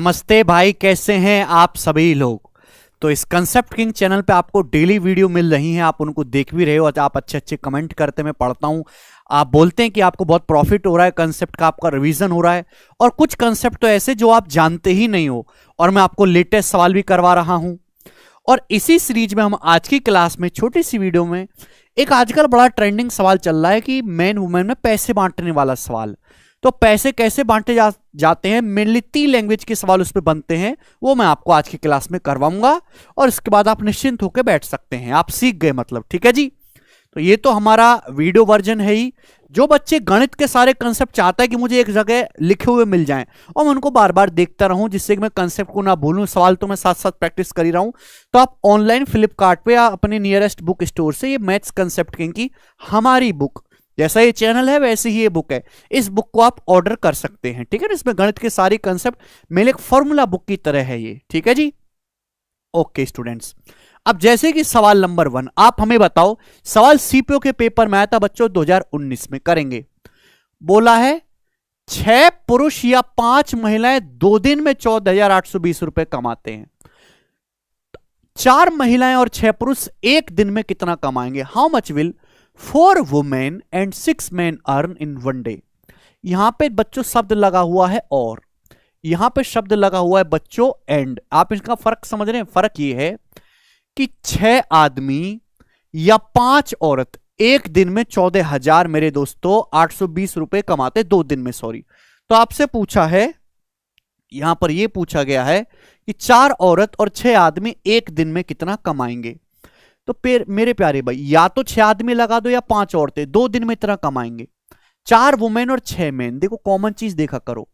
नमस्ते भाई, कैसे हैं आप सभी लोग। तो इस कंसेप्ट किंग चैनल पे आपको डेली वीडियो मिल रही हैं, आप उनको देख भी रहे हो। आप अच्छे अच्छे कमेंट करते, मैं पढ़ता हूं। आप बोलते हैं कि आपको बहुत प्रॉफिट हो रहा है, कंसेप्ट का आपका रिवीजन हो रहा है। और कुछ कंसेप्ट तो ऐसे जो आप जानते ही नहीं हो, और मैं आपको लेटेस्ट सवाल भी करवा रहा हूं। और इसी सीरीज में हम आज की क्लास में छोटी सी वीडियो में एक आजकल बड़ा ट्रेंडिंग सवाल चल रहा है कि मैन वुमेन में पैसे बांटने वाला सवाल। तो पैसे कैसे बांटे जाते हैं, मेनली 3 लैंग्वेज के सवाल उस पर बनते हैं, वो मैं आपको आज की क्लास में करवाऊंगा। और इसके बाद आप निश्चिंत होकर बैठ सकते हैं, आप सीख गए मतलब। ठीक है जी। तो ये तो हमारा वीडियो वर्जन है ही। जो बच्चे गणित के सारे कंसेप्ट चाहता है कि मुझे एक जगह लिखे हुए मिल जाएं और मैं उनको बार बार देखता रहूं, जिससे कि मैं कंसेप्ट को ना भूलूं, सवाल तो मैं साथ साथ प्रैक्टिस कर ही रहा हूं, तो आप ऑनलाइन फ्लिपकार्ट पे या अपने नियरेस्ट बुक स्टोर से ये मैथ्स कंसेप्ट किंग की हमारी बुक, जैसा ये चैनल है वैसे ही ये बुक है, इस बुक को आप ऑर्डर कर सकते हैं। ठीक है ना। इसमें गणित के सारे कंसेप्ट मेरे एक फॉर्मूला बुक की तरह है ये। ठीक है जी। ओके स्टूडेंट्स, अब जैसे कि सवाल नंबर 1, आप हमें बताओ, सवाल सीपीओ के पेपर में आया था बच्चों 2019 में। करेंगे, बोला है 6 पुरुष या 5 महिलाएं 2 दिन में 14,820 रुपए कमाते हैं। 4 महिलाएं और 6 पुरुष एक दिन में कितना कमाएंगे। How much will 4 women and 6 men earn in 1 day। यहां पे बच्चों शब्द लगा हुआ है और, यहां पे शब्द लगा हुआ है बच्चों एंड। आप इसका फर्क समझ रहे हैं। फर्क ये है कि 6 आदमी या 5 औरत एक दिन में 14,000 मेरे दोस्तों 820 रुपए कमाते, 2 दिन में, सॉरी। तो आपसे पूछा है, यहां पर यह पूछा गया है कि 4 औरत और 6 आदमी एक दिन में कितना कमाएंगे। तो फिर मेरे प्यारे भाई, या तो 6 आदमी लगा दो या 5 औरतें, 2 दिन में इतना कमाएंगे। 4 वुमेन और 6 मैन, देखो कॉमन चीज देखा करो,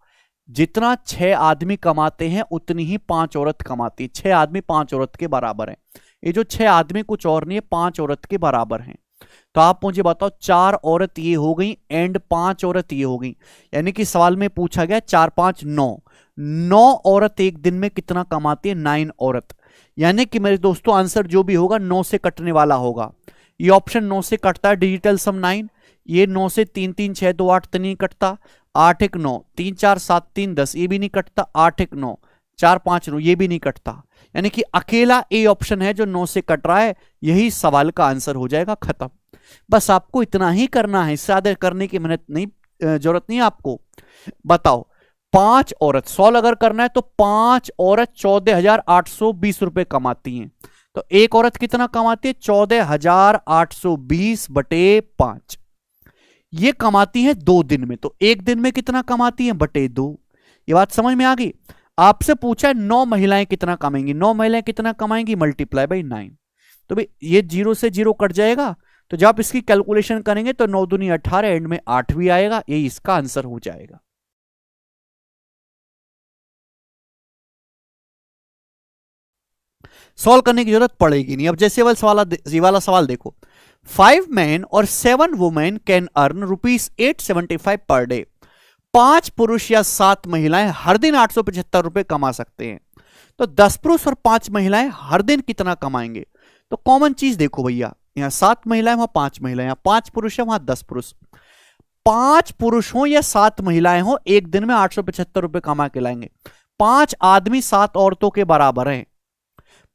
जितना 6 आदमी कमाते हैं उतनी ही 5 औरत कमाती है। 6 आदमी 5 औरत के बराबर है। ये जो 6 आदमी कुछ और नहीं है, 5 औरत के बराबर हैं। तो आप मुझे बताओ, 4 औरत ये हो गई एंड 5 औरत ये हो गई, यानी कि सवाल में पूछा गया 4 5 9 औरत एक दिन में कितना कमाती है, 9 औरत। यानी कि मेरे दोस्तों आंसर जो भी होगा 9 से कटने वाला होगा। ये ऑप्शन 9 से कटता है, डिजिटल सम 9। ये 9 से 3 3 6 2 8 तो नहीं कटता। 8 1 9, 3 4 7 3 10, ये भी नहीं कटता। 8 1 9, 4 5 9, ये भी नहीं कटता। यानी कि अकेला ए ऑप्शन है जो 9 से कट रहा है। यही सवाल का आंसर हो जाएगा, खत्म। बस आपको इतना ही करना है, इससे ज्यादा करने की मेहनत नहीं, जरूरत नहीं है आपको। बताओ, 5 औरत, 100 अगर करना है तो 5 औरत 14,820 रुपए कमाती हैं। तो एक औरत कितना कमाती है, 14,820 बटे 5। ये कमाती है 2 दिन में। तो एक दिन में कितना कमाती है, बटे 2। ये बात समझ में आ गई। आपसे पूछा है 9 महिलाएं कितना कमाएंगी। 9 महिलाएं कितना कमाएंगी, मल्टीप्लाई बाई 9। तो भाई ये 0 से 0 कट जाएगा। तो जब आप इसकी कैलकुलेशन करेंगे तो 9 दूनी 18, एंड में 8 भी आएगा। यही इसका आंसर हो जाएगा। सॉल्व करने की जरूरत पड़ेगी नहीं। अब जैसे ये वाला सवाल देखो, 5 men और 7 women can earn ₹875 per day. 5 पुरुष या 7 महिलाएं हर दिन 875 रुपए कमा सकते हैं। तो 10 पुरुष और 5 महिलाएं हर दिन कितना कमाएंगे। तो कॉमन चीज देखो भैया, यहां 7 महिलाएं, वहां 5 महिलाएं, यहां 5 पुरुष है, वहां 10 पुरुष। 5 पुरुष हो या 7 महिलाएं हो, एक दिन में 875 रुपए कमा के लाएंगे। 5 आदमी 7 औरतों के बराबर हैं।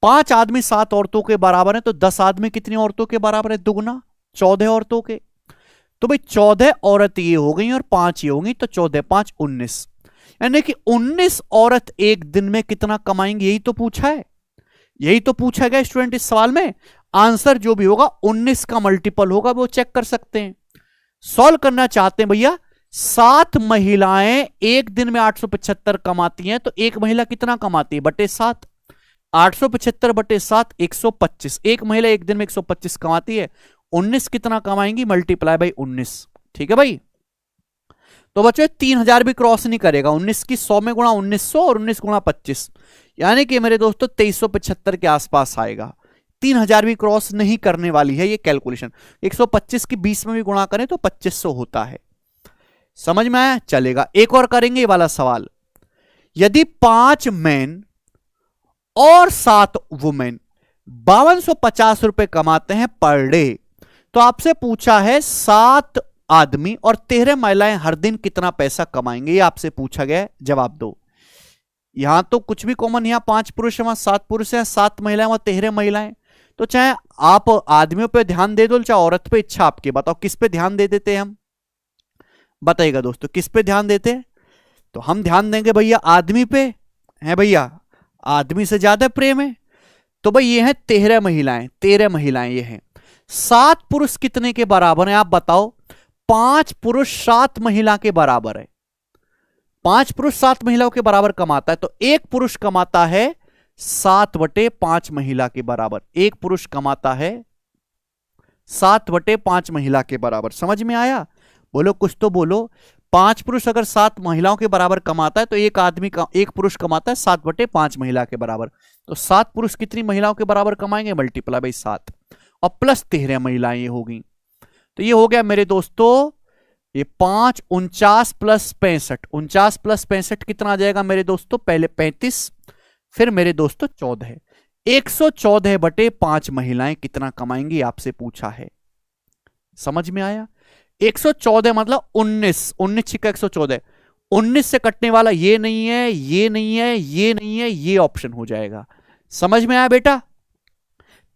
5 आदमी 7 औरतों के बराबर है, तो 10 आदमी कितनी औरतों के बराबर है, दुगना, 14 औरतों के। तो भाई 14 औरत ये हो गई और 5 ये हो गई, तो 14 5 19, यानी कि 19 औरत एक दिन में कितना कमाएंगे। यही तो पूछा है, यही तो पूछा गया स्टूडेंट इस सवाल में। आंसर जो भी होगा 19 का मल्टीपल होगा, वो चेक कर सकते हैं। सॉल्व करना चाहते हैं भैया, 7 महिलाएं एक दिन में 875 कमाती हैं, तो एक महिला कितना कमाती है, बटे 7। 875 बटे 7, 125। एक महिला एक दिन में 125 कमाती है। 19 कितना कमाएंगी, मल्टीप्लाई बाई 19। ठीक है भाई। तो बच्चों 3000 भी क्रॉस नहीं करेगा। 19 की 100 में गुणा 1900 और 19 गुणा 25, यानी कि मेरे दोस्तों 2375 के आसपास आएगा। 3000 भी क्रॉस नहीं करने वाली है ये कैलकुलेशन। 125 की 20 में भी गुणा करें तो 2500 होता है। समझ में आया, चलेगा। एक और करेंगे ये वाला सवाल। यदि 5 मैन और 7 वुमेन 5250 रुपए कमाते हैं पर डे, तो आपसे पूछा है 7 आदमी और 13 महिलाएं हर दिन कितना पैसा कमाएंगे। ये आपसे पूछा गया है, जवाब दो। यहां तो कुछ भी कॉमन, यहां 5 पुरुष है, वहां 7 पुरुष है, 7 महिलाएं, वहां 13 महिलाएं। तो चाहे आप आदमियों पे ध्यान दे दो चाहे औरत पे, इच्छा आपकी। बताओ किस पे ध्यान दे देते हैं हम, बताइएगा दोस्तों, किस पे ध्यान देते हैं? तो हम ध्यान देंगे भैया आदमी पे, है भैया, आदमी से ज्यादा प्रेम है। तो भाई ये है 13 महिलाएं, 13 महिलाएं ये हैं। 7 पुरुष कितने के बराबर है आप बताओ? 5 पुरुष 7 महिला के बराबर है। 5 पुरुष 7 महिलाओं के बराबर कमाता है, तो एक पुरुष कमाता है 7/5 महिला के बराबर। एक पुरुष कमाता है 7/5 महिला के बराबर। समझ में आया? बोलो कुछ तो बोलो। 5 पुरुष अगर 7 महिलाओं के बराबर कमाता है तो एक आदमी का, एक पुरुष कमाता है 7/5 महिला के बराबर। तो 7 पुरुष कितनी महिलाओं के बराबर कमाएंगे? मल्टीप्लाई बाई 7 और प्लस 13 महिलाएं ये होगी। तो ये हो गया मेरे दोस्तों, ये 5 49 प्लस 65, 49 प्लस 65 कितना आ जाएगा मेरे दोस्तों? पहले 35, फिर मेरे दोस्तों 14। 114/5 महिलाएं कितना कमाएंगी आपसे पूछा है। समझ में आया? 114 मतलब 19, 19 छिक्का 114। 19 से कटने वाला ये नहीं है, ये नहीं है, ये नहीं है, ये ऑप्शन हो जाएगा। समझ में आया बेटा?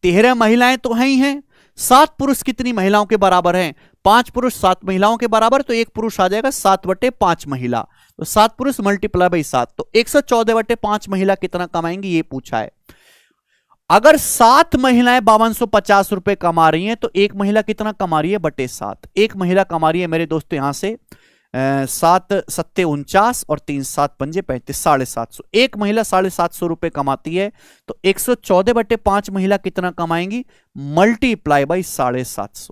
13 महिलाएं तो हैं ही हैं। 7 पुरुष कितनी महिलाओं के बराबर हैं? 5 पुरुष 7 महिलाओं के बराबर, तो एक पुरुष आ जाएगा 7/5 महिला। तो 7 पुरुष मल्टीप्लाई बाई 7, तो 114/5 महिला कितना कमाएंगी ये पूछा है। अगर 7 महिलाएं 5250 रुपए कमा रही हैं तो एक महिला कितना कमा रही है? बटे 7। एक महिला कमा रही है मेरे दोस्तों यहां से 7 सत्ते 49 और 3 7 पंजे 35, 750। एक महिला 750 रुपए कमाती है, तो 114/5 महिला कितना कमाएंगी? Multiply by 750।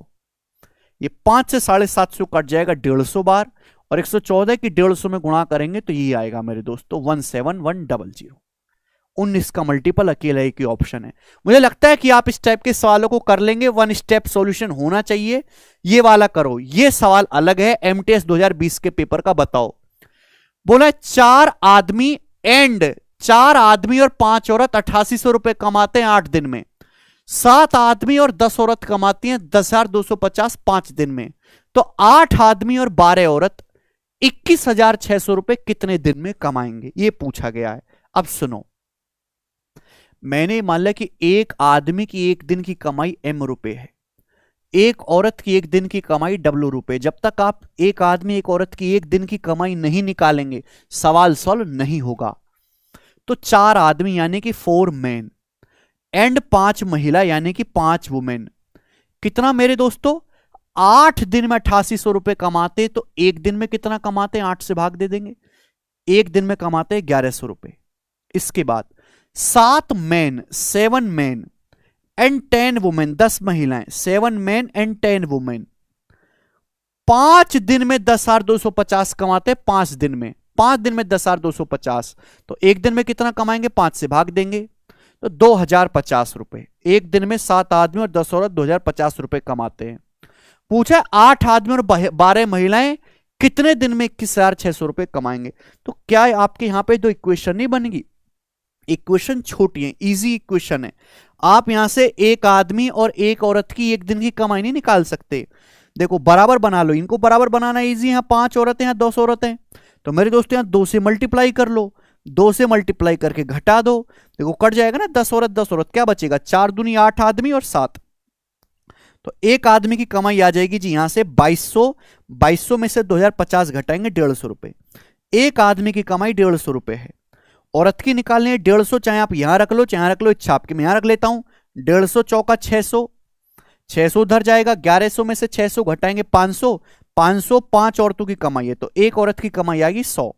ये 5 से 750 कट जाएगा 150 बार, और 114 की 150 में गुणा करेंगे तो ये आएगा मेरे दोस्तों 17100। 19 का मल्टीपल अकेला एक ही ऑप्शन है। मुझे लगता है कि आप इस टाइप के सवालों को कर लेंगे। 1 स्टेप सॉल्यूशन होना चाहिए। ये वाला करो, ये सवाल अलग है एमटीएस 2020 के पेपर का। बताओ, बोला 4 आदमी और 5 औरत 8800 रुपए कमाते हैं 8 दिन में। 7 आदमी और 10 औरत कमाती हैं 10,250 5 दिन में। तो 8 आदमी और 12 औरत 21,600 रुपए कितने दिन में कमाएंगे, ये पूछा गया है। अब सुनो, मैंने मान लिया कि एक आदमी की एक दिन की कमाई M रुपए है, एक औरत की एक दिन की कमाई W रुपए। जब तक आप एक आदमी एक औरत की एक दिन की कमाई नहीं निकालेंगे सवाल सॉल्व नहीं होगा। तो 4 आदमी यानी कि 4 मैन एंड 5 महिला यानी कि 5 वुमेन, कितना मेरे दोस्तों? 8 दिन में 8800 रुपए कमाते, तो एक दिन में कितना कमाते हैं? 8 से भाग दे देंगे। एक दिन में कमाते हैं 1100 रुपए। इसके बाद 7 मैन 7 मैन एंड 10 वुमेन, 10 महिलाएं, 7 मैन एंड 10 वुमेन 5 दिन में 10,250 कमाते हैं। 5 दिन में 10,250, तो एक दिन में कितना कमाएंगे? 5 से भाग देंगे तो 2050 रुपए। एक दिन में 7 आदमी और 10 औरत 2050 रुपए कमाते हैं। पूछा 8 आदमी और 12 महिलाएं कितने दिन में 21,600 रुपए कमाएंगे। तो क्या आपके यहां पे दो इक्वेशन नहीं बनेगी? इक्वेशन छोटी है, इजी इक्वेशन है। आप यहां से एक आदमी और एक औरत की एक दिन की कमाई नहीं निकाल सकते। देखो बराबर बना लो, इनको बराबर बनाना इजी है। 5 औरतें हैं 10 औरतें हैं, तो मेरे दोस्तों यहां 2 से मल्टीप्लाई कर लो, 2 से मल्टीप्लाई करके घटा दो, देखो कट जाएगा ना 10 औरत 10 औरत, क्या बचेगा? 4 दूनी 8 आदमी और 7, तो एक आदमी की कमाई आ जाएगी जी यहां से 2200 में से 2050 घटाएंगे 150 रुपए। एक आदमी की कमाई 150 रुपए है। औरत की निकालनी है 150, चाहे आप यहां रख लो चाहे रख लो, इच्छा आपकी। मैं यहां रख लेता हूं 150 चौका 600, 600 उधर जाएगा। 1100 में से 600 घटाएंगे 500, 505 औरतों की कमाई है, तो एक औरत की कमाई आएगी 100।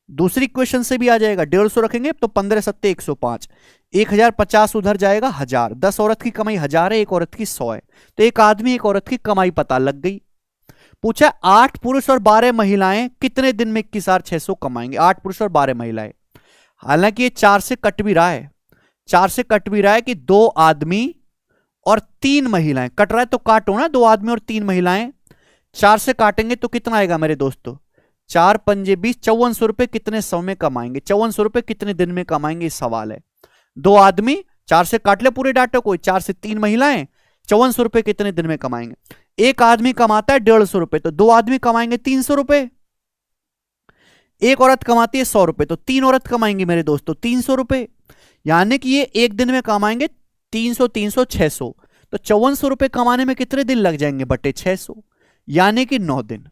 दूसरी इक्वेशन से भी आ जाएगा, 150 रखेंगे तो 15 सत्ते 105, 1050 उधर जाएगा 1000। 10 औरत की कमाई 1000 है, एक औरत की 100 है, तो एक आदमी एक औरत की कमाई पता लग गई। पूछा 8 पुरुष और 12 महिलाएं कितने दिन में 21,600 कमाएंगे? 8 पुरुष और 12 महिलाएं, हालांकि ये 4 से कट भी रहा है, 4 से कट भी रहा है कि 2 आदमी और 3 महिलाएं। कट रहा है तो काटो ना, 2 आदमी और 3 महिलाएं। 4 से काटेंगे तो कितना आएगा मेरे दोस्तों? 4 पंजे 20, 5400 रुपए कितने सौ में कमाएंगे? 5400 रुपए कितने दिन में कमाएंगे, इस सवाल है। 2 आदमी, 4 से काट ले पूरे डाटा को, 4 से 3 महिलाएं, 5400 रुपए कितने दिन में कमाएंगे? एक आदमी कमाता है 150 रुपए, तो 2 आदमी कमाएंगे 300 रुपए। एक औरत कमाती है 100 रुपए, तो 3 औरत कमाएंगी मेरे दोस्तों 300 रुपए, यानी कि ये एक दिन में कमाएंगे 300 300 600, तो 5400 रुपए कमाने में कितने दिन लग जाएंगे बटे 600, यानी कि 9 दिन।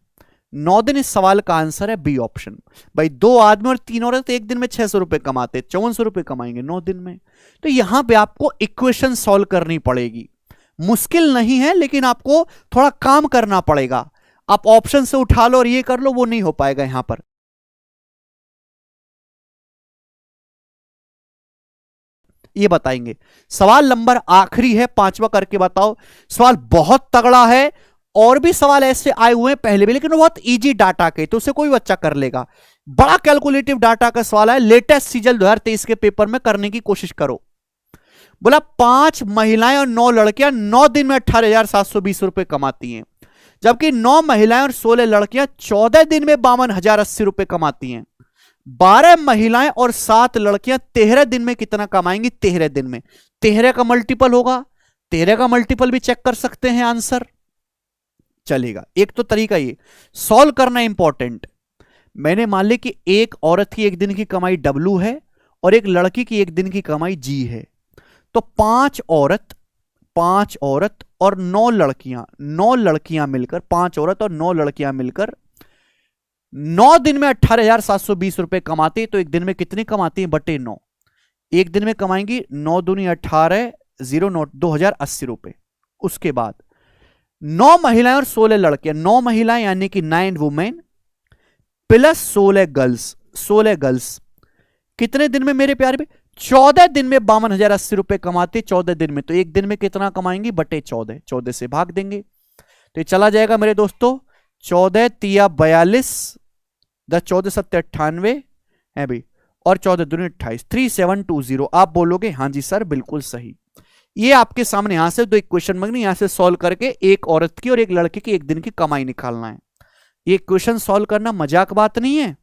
9 दिन इस सवाल का आंसर है बी ऑप्शन। भाई 2 आदमी और 3 औरत एक दिन में 600 रुपए कमाते, 5400 रुपए कमाएंगे 9 दिन में। तो यहां पे आपको इक्वेशन सॉल्व करनी पड़ेगी, मुश्किल नहीं है लेकिन आपको थोड़ा काम करना पड़ेगा। आप ऑप्शन से उठा लो और ये कर लो, वो नहीं हो पाएगा यहां पर। ये बताएंगे। सवाल नंबर आखिरी है, 5वां करके बताओ। सवाल बहुत तगड़ा है, और भी सवाल ऐसे आए हुए हैं पहले भी, लेकिन वो बहुत इजी डाटा के, तो उसे कोई बच्चा कर लेगा। बड़ा कैलकुलेटिव डाटा का सवाल है, लेटेस्ट सीजन 2023 के पेपर में करने की कोशिश करो। बोला 5 महिलाएं और 9 लड़कियां 9 दिन में 18,720 रुपए कमाती हैं, जबकि 9 महिलाएं और 16 लड़कियां 14 दिन में 52,080 रुपए कमाती हैं। 12 महिलाएं और 7 लड़कियां 13 दिन में कितना कमाएंगी? 13 दिन में 13 का मल्टीपल होगा, 13 का मल्टीपल भी चेक कर सकते हैं, आंसर चलेगा। एक तो तरीका ये सॉल्व करना इंपॉर्टेंट। मैंने मान लिया कि एक औरत की एक दिन की कमाई W है और एक लड़की की एक दिन की कमाई G है, तो 5 औरत और 9 लड़कियां मिलकर, 5 औरत और 9 लड़कियां मिलकर 9 दिन में 18,720 रुपए कमाते, तो एक दिन में कितनी कमाती है? बटे 9। एक दिन में कमाएंगी 9 दूनी 18, 0 नोट 2,080 रुपए। उसके बाद 9 महिलाएं और 16 लड़कियां, 9 महिलाएं यानी कि 9 वुमेन प्लस 16 गर्ल्स कितने दिन में मेरे प्यारे भी? 14 दिन में 52,080 रुपए कमाते, 14 दिन में, तो एक दिन में कितना कमाएंगी? बटे 14। 14 से भाग देंगे तो ये चला जाएगा मेरे दोस्तों, 14 तिया 42, 10 14 7 98 है भाई, और 14 दूनी 28, 3720। आप बोलोगे हाँ जी सर बिल्कुल सही। ये आपके सामने यहां से 2 इक्वेशन मांगनी, यहां से सॉल्व करके एक औरत की और एक लड़के की एक दिन की कमाई निकालना है। ये इक्वेशन सॉल्व करना मजाक बात नहीं है।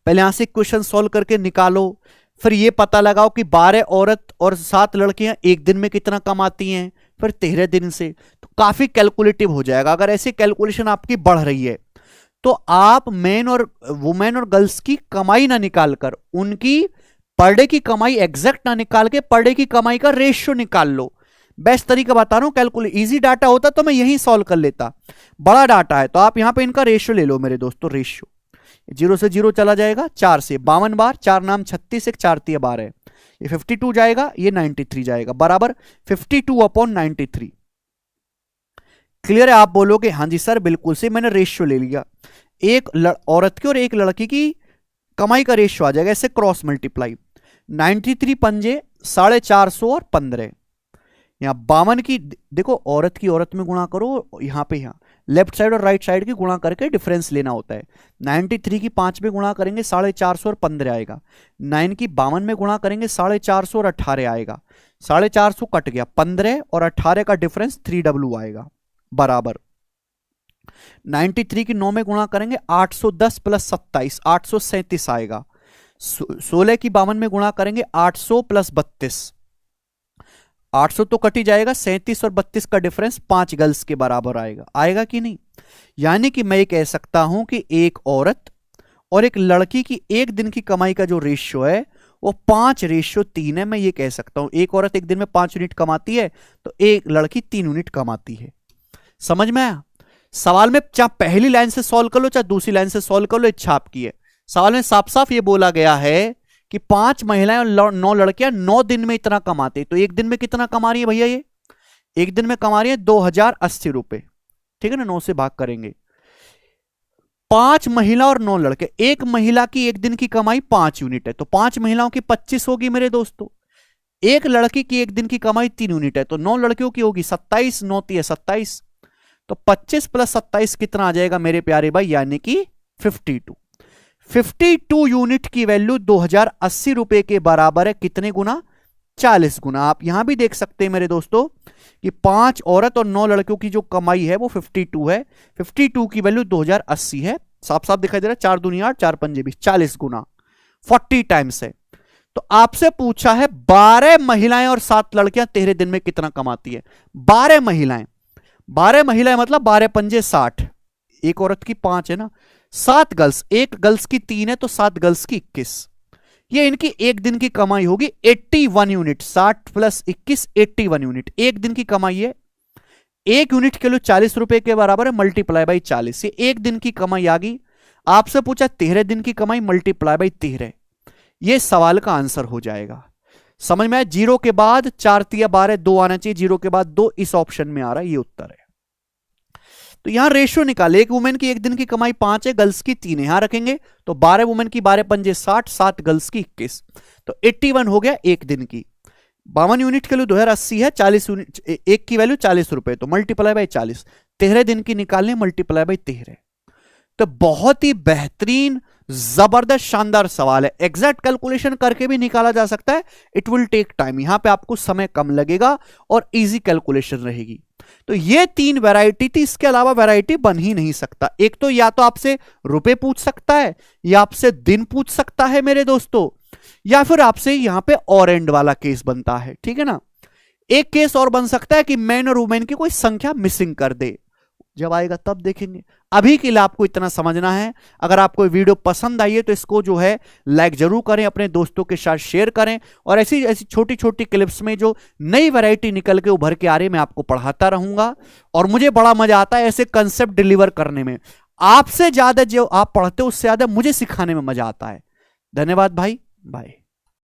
पहले यहां से इक्वेशन सॉल्व करके निकालो, फिर ये पता लगाओ कि 12 औरत और 7 लड़कियां एक दिन में कितना कमाती हैं, फिर 13 दिन से, तो काफी कैलकुलेटिव हो जाएगा। अगर ऐसी कैलकुलेशन आपकी बढ़ रही है तो आप मेन और वुमेन और गर्ल्स की कमाई ना निकाल कर, उनकी पर डे की कमाई एग्जैक्ट ना निकाल के पर डे की कमाई का रेशियो निकाल लो। बेस्ट तरीका बता रहा हूं कैलकुलेट। इजी डाटा होता तो मैं यही सॉल्व कर लेता, बड़ा डाटा है तो आप यहां पे इनका रेशियो ले लो मेरे दोस्तों। रेशियो 0 से 0 चला जाएगा, 4 से 52 बार, 4 नाम 36, 1 4 3 12 है, ये 52 जाएगा, ये 93 जाएगा, बराबर 52/93। क्लियर है? आप बोलोगे हाँ जी सर बिल्कुल से, मैंने रेशियो ले लिया। एक औरत की और एक लड़की की कमाई का रेशियो आ जाएगा, ऐसे क्रॉस मल्टीप्लाई। 93 पंजे 450 और 15, यहां 52 की देखो, औरत की औरत में गुणा करो, यहां पे यहां लेफ्ट साइड और राइट साइड की गुणा करके डिफरेंस लेना होता है। 93 की 5 में गुणा करेंगे 450 और 15 आएगा, 9 की 52 में गुणा करेंगे 450 और 18 आएगा, 450 कट गया, 15 और 18 का डिफरेंस 3W आएगा, बराबर 93 की 9 में गुणा करेंगे 810 प्लस 27 837 आएगा, 16 की 52 में गुणा करेंगे 800 प्लस 32, 800 तो कट ही जाएगा, 37 और 32 का डिफरेंस 5 गर्ल्स के बराबर आएगा। आएगा कि नहीं? यानी कि मैं ये कह सकता हूं कि एक औरत और एक लड़की की एक दिन की कमाई का जो रेशियो है वो 5:3 है। मैं ये कह सकता हूं एक औरत एक दिन में 5 यूनिट कमाती है तो एक लड़की 3 यूनिट कमाती है। समझ में आया? सवाल में चाहे पहली लाइन से सॉल्व कर लो चाहे दूसरी लाइन से सॉल्व कर लो, इच्छा आपकी है। सवाल में साफ साफ ये बोला गया है कि 5 महिलाएं और 9 लड़कियां 9 दिन में इतना कमाते, तो एक दिन में कितना कमा रही है भैया? ये एक दिन में कमा रही है 2,080 रुपए, ठीक है ना, 9 से भाग करेंगे। 5 महिला और 9 लड़के, एक महिला की एक दिन की कमाई 5 यूनिट है तो 5 महिलाओं की 25 होगी मेरे दोस्तों। एक लड़की की एक दिन की कमाई 3 यूनिट है तो 9 लड़कियों की होगी 27, 9 3 27, तो 25 प्लस 27 कितना आ जाएगा मेरे प्यारे भाई? यानी कि 52। 52 यूनिट की वैल्यू 2,080 रुपए के बराबर है, कितने गुना? 40 गुना। आप यहां भी देख सकते हैं मेरे दोस्तों कि 5 औरत और 9 लड़कियों की जो कमाई है वो 52 है, 52 की वैल्यू 2,080 है, साफ साफ दिखाई दे रहा है, 4 दूनी 8 4 पंजे 20, 40 गुना 40 टाइम्स है। तो आपसे पूछा है 12 महिलाएं और 7 लड़कियां 13 दिन में कितना कमाती है? 12 महिलाएं मतलब 12 पंजे 60, एक औरत की 5 है ना, 7 गर्ल्स, एक गर्ल्स की 3 है तो 7 गर्ल्स की 21, ये इनकी एक दिन की कमाई होगी 81 यूनिट। 60 प्लस 21 81 यूनिट एक दिन की कमाई है। एक यूनिट के लिए 40 रुपए के बराबर है, मल्टीप्लाई बाई 40, ये एक दिन की कमाई आ गई। आपसे पूछा 13 दिन की कमाई, मल्टीप्लाई बाई 13, ये सवाल का आंसर हो जाएगा। समझ में आया? जीरो के बाद 4 तिया 12, 2 आना चाहिए, जीरो के बाद 2 इस ऑप्शन में आ रहा है, ये उत्तर है। तो यहां रेशियो निकाले, एक वुमेन की एक दिन की कमाई 5 है, गर्ल्स की 3 है, यहां रखेंगे तो 12 वुमेन की 12 पंजे 60, 7 गर्ल्स की 21, तो 81 हो गया एक दिन की। 52 यूनिट के लिए 2080 है, 40 यूनिट एक की वैल्यू 40 रुपए, तो मल्टीप्लाई बाई 40, 13 दिन की निकालने, मल्टीप्लाई बाई 13। तो बहुत ही बेहतरीन जबरदस्त शानदार सवाल है, एग्जैक्ट कैलकुलेशन करके भी निकाला जा सकता है, इट विल टेक टाइम, यहां पे आपको समय कम लगेगा और इजी कैलकुलेशन रहेगी। तो ये 3 वैरायटी थी, इसके अलावा वैरायटी बन ही नहीं सकता। एक तो या तो आपसे रुपए पूछ सकता है, या आपसे दिन पूछ सकता है मेरे दोस्तों, या फिर आपसे यहां पे और एंड वाला केस बनता है, ठीक है ना। एक केस और बन सकता है कि मैन और वुमेन की कोई संख्या मिसिंग कर दे, जब आएगा तब देखेंगे। अभी के लिए आपको इतना समझना है। अगर आपको वीडियो पसंद आई है तो इसको जो है लाइक जरूर करें, अपने दोस्तों के साथ शेयर करें, और ऐसी ऐसी छोटी छोटी क्लिप्स में जो नई वैरायटी निकल के उभर के आ रही है मैं आपको पढ़ाता रहूंगा। और मुझे बड़ा मजा आता है ऐसे कंसेप्ट डिलीवर करने में, आपसे ज्यादा जो आप पढ़ते हो उससे ज्यादा मुझे सिखाने में मजा आता है। धन्यवाद भाई, बाय।